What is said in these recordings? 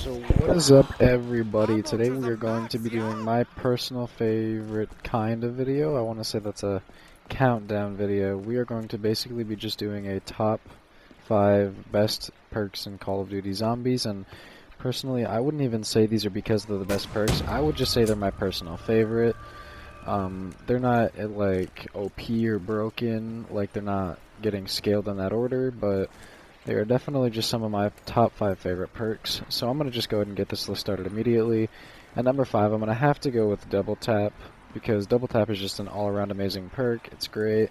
So what is up, everybody? Today we are going to be doing my personal favorite kind of video. I want to say that's a countdown video. We are going to basically be just doing a top 5 best perks in Call of Duty Zombies, and personally I wouldn't even say these are because they're the best perks. I would just say they're my personal favorite. They're not like OP or broken, like they're not getting scaled in that order, but they are definitely just some of my top 5 favorite perks. So I'm going to just go ahead and get this list started immediately. At number 5, I'm going to have to go with Double Tap, because Double Tap is just an all-around amazing perk. It's great.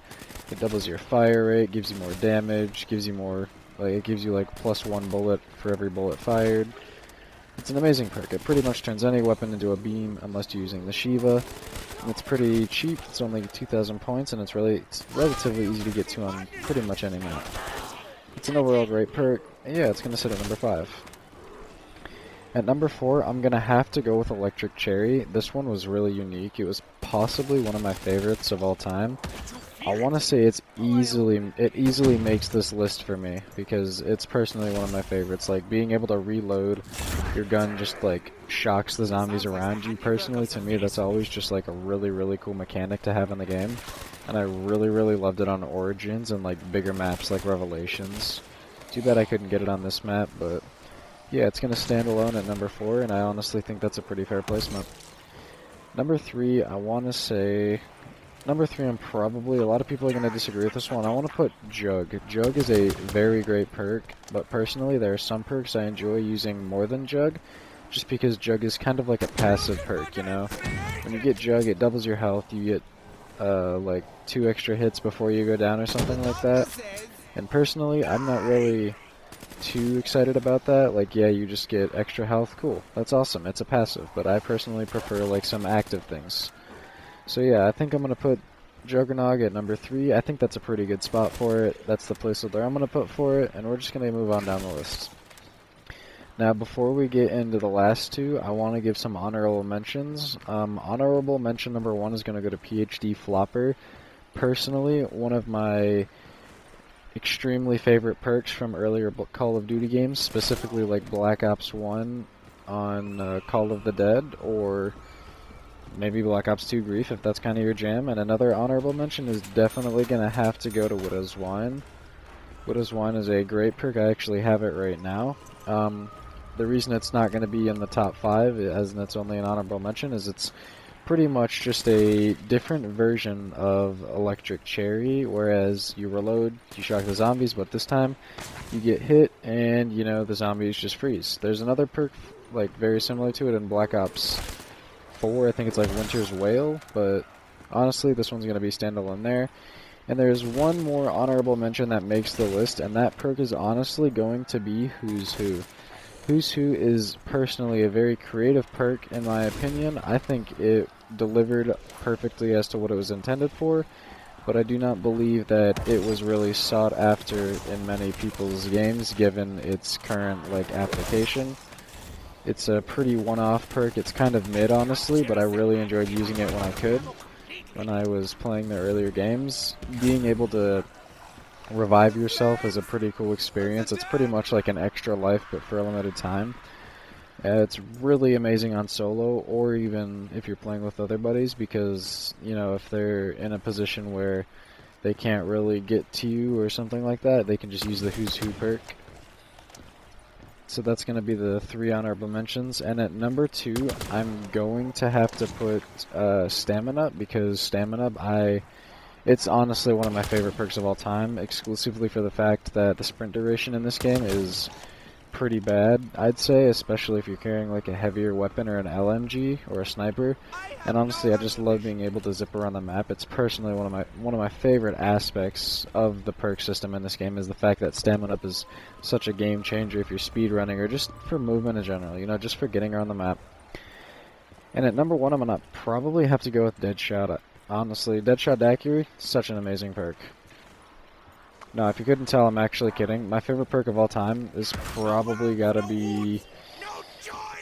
It doubles your fire rate, gives you more damage, gives you more, like, it gives you like +1 bullet for every bullet fired. It's an amazing perk. It pretty much turns any weapon into a beam unless you're using the Shiva. And it's pretty cheap. It's only 2,000 points, and it's relatively easy to get to on pretty much any map. It's an overall great perk. Yeah, it's going to sit at number 5. At number 4, I'm going to have to go with Electric Cherry. This one was really unique. It was possibly one of my favorites of all time. I want to say it easily makes this list for me, because it's personally one of my favorites. Like, being able to reload your gun just like shocks the zombies around you. Personally, to me, that's always just like a really cool mechanic to have in the game. And I really loved it on Origins and like bigger maps like Revelations. Too bad I couldn't get it on this map, but yeah, it's gonna stand alone at number 4, and I honestly think that's a pretty fair placement. Number 3, I want to say, number 3, I'm probably, a lot of people are gonna disagree with this one. I want to put Jug. Jug is a very great perk, but personally there are some perks I enjoy using more than Jug, just because Jug is kind of like a passive perk, you know? When you get Jug, it doubles your health, you get like 2 extra hits before you go down or something like that. And personally, I'm not really too excited about that. Like, yeah, you just get extra health, cool. That's awesome, it's a passive, but I personally prefer like some active things. So yeah, I think I'm going to put Juggernog at number 3. I think that's a pretty good spot for it. That's the placeholder I'm going to put for it, and we're just going to move on down the list. Now, before we get into the last 2, I want to give some honorable mentions. Honorable mention number 1 is going to go to PhD Flopper. Personally, one of my extremely favorite perks from earlier Call of Duty games, specifically like Black Ops 1 on Call of the Dead, or maybe Black Ops 2 Grief if that's kind of your jam. And another honorable mention is definitely going to have to go to Widow's Wine. Widow's Wine is a great perk. I actually have it right now. The reason it's not going to be in the top 5, as it's only an honorable mention, is it's pretty much just a different version of Electric Cherry, whereas you reload, you shock the zombies, but this time you get hit and, you know, the zombies just freeze. There's another perk like very similar to it in Black Ops 4, I think it's like Winter's Wail, but honestly this one's going to be standalone there. And there's one more honorable mention that makes the list, and that perk is honestly going to be Who's Who. Who's Who is personally a very creative perk in my opinion. I think it delivered perfectly as to what it was intended for, but I do not believe that it was really sought after in many people's games given its current like application. It's a pretty one-off perk. It's kind of mid honestly, but I really enjoyed using it when I could. When I was playing the earlier games, being able to revive yourself is a pretty cool experience. It's pretty much like an extra life, but for a limited time. It's really amazing on solo, or even if you're playing with other buddies, because, you know, if they're in a position where they can't really get to you or something like that, they can just use the Who's Who perk. So that's going to be the 3 honorable mentions. And at number 2, I'm going to have to put Stamina, because Stamina, it's honestly one of my favorite perks of all time, exclusively for the fact that the sprint duration in this game is pretty bad, I'd say, especially if you're carrying like a heavier weapon or an LMG or a sniper. And honestly, I just love being able to zip around the map. It's personally one of my favorite aspects of the perk system in this game, is the fact that Stamina Up is such a game changer if you're speedrunning or just for movement in general, you know, just for getting around the map. And at number 1, I'm gonna probably have to go with Deadshot. Honestly, Deadshot Daiquiri, such an amazing perk. Now, if you couldn't tell, I'm actually kidding. My favorite perk of all time is probably gotta be,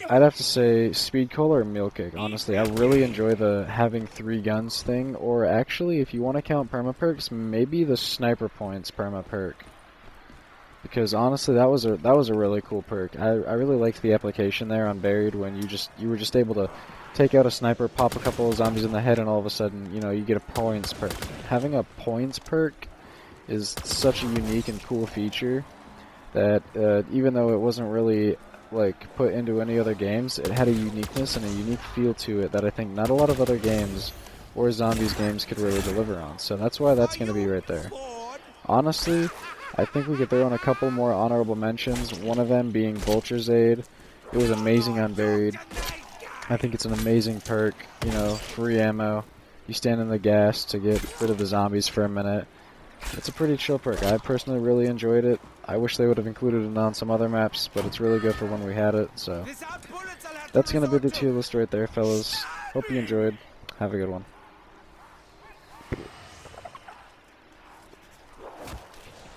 I'd have to say Speed Cola or Meal Kick. Honestly, I really enjoy the having 3 guns thing, or actually, if you want to count perma perks, maybe the Sniper Points perma perk. because honestly that was a really cool perk. I really liked the application there on buried when you were just able to take out a sniper, pop a couple of zombies in the head, and all of a sudden, you know, you get a points perk. Having a points perk is such a unique and cool feature that even though it wasn't really like put into any other games, it had a uniqueness and a unique feel to it that I think not a lot of other games or zombies games could really deliver on. So that's why that's going to be right there. Honestly, I think we could throw in a couple more honorable mentions, one of them being Vulture's Aid. It was amazing on Buried. I think it's an amazing perk, you know, free ammo. You stand in the gas to get rid of the zombies for a minute. It's a pretty chill perk. I personally really enjoyed it. I wish they would have included it on some other maps, but it's really good for when we had it, so that's going to be the tier list right there, fellas. Hope you enjoyed. Have a good one.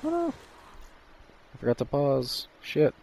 Oh no. I forgot to pause. Shit.